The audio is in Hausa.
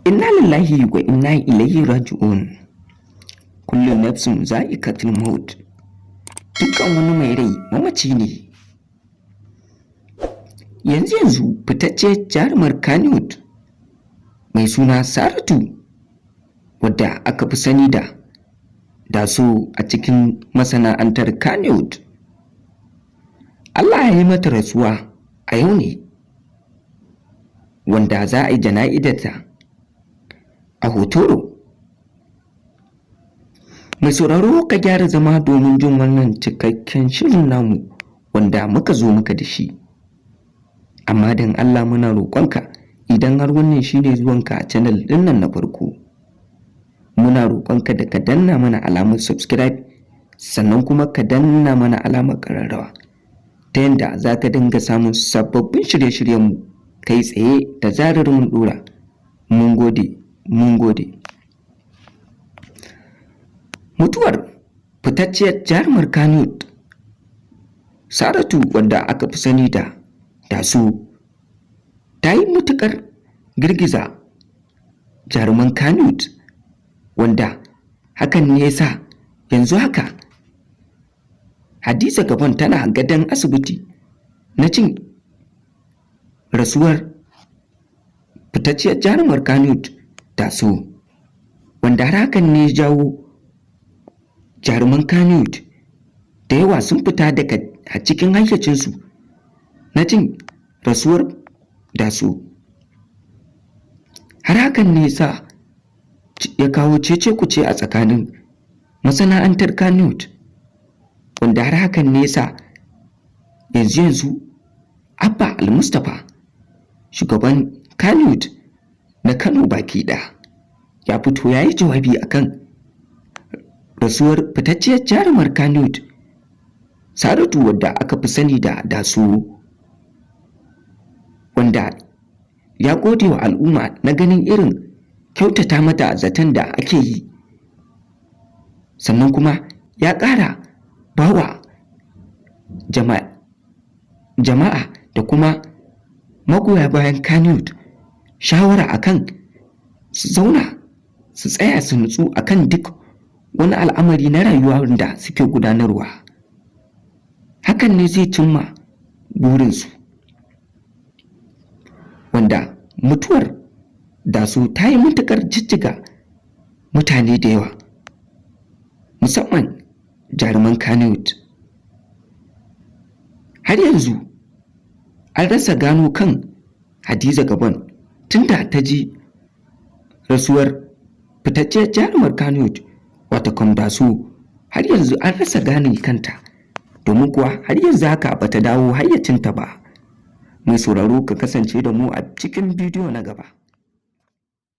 Inna lillahi wa inna ilaihi raji'un. Kullu nafsin za'iqatul maut. Dukkan wani mai rai mamaci ne. Yanzu fitacce jarumar Kannywood mai suna Saratu, wadda aka fi sani da Daso a cikin masana'antar Kannywood. Allah ya yi mata rasuwa a yau ne, wanda za a yi jana'idarta a Hotoro. Mai sauraro ka gyara zama domin jin wannan cikakken shirin namu wanda muka zo muka da shi. Amma dan Allah muna roƙonka, idan har wannan shine zuwanka a channel ɗin nan na farko, muna roƙonka da ka danna mana alamar subscribe, sannan kuma ka danna mana alamar ƙararrawa, ta yadda za ka dinga samun sababbin shirye-shiryenmu kai tsaye da zarar mun ɗora. Mun gode. Mutuwar fitacciyar jarumar Kannywood Saratu, wadda aka fi sani da Daso, ta yi matuƙar girgiza jaruman Kannywood, wanda hakan ne yasa yanzu haka Hadiza Gabon tana gadon asibiti na jin rasuwar fitacciyar jarumar Kannywood Daso, wanda hakan ne jawo jaruman Kannywood da yawa sun fita daga a cikin hayyacinsu na jin rasuwar Daso. Har hakan ne sa ya kawo cece-kuce a tsakanin masana'antar Kannywood, wanda har hakan ne sa yanzu Abba Al-Mustapha, shugaban Kannywood na Kano baki ɗaya, ya fito ya yi jawabi akan rasuwar fitacciyar jarumar Kannywood Saratu, wadda aka fi sani da Daso, wanda ya gode wa al'umma na ganin irin kyautata mata zaton da ake yi, sannan kuma ya ƙara bawa jama'a da kuma magoya bayan Kannywood shawara akan su zauna su tsaya su nutsu akan duk wani al'amari na rayuwa da suke gudanarwa. Hakan ne zai cimma burinsu, wanda mutuwar Daso ta yi matuƙar jijjiga mutane da yawa, musamman jaruman Kannywood. Har yanzu an rasa gano kan Hadiza Gabon tunda ta ji rasuwar fitacciyar jarumar Kannywood watakan Daso. Har yanzu an rasa gane kanta, domin kuwa har yanzu haka bata dawo hayyacinta ba. Mai sauraro ka kasance da mu a cikin bidiyo na gaba.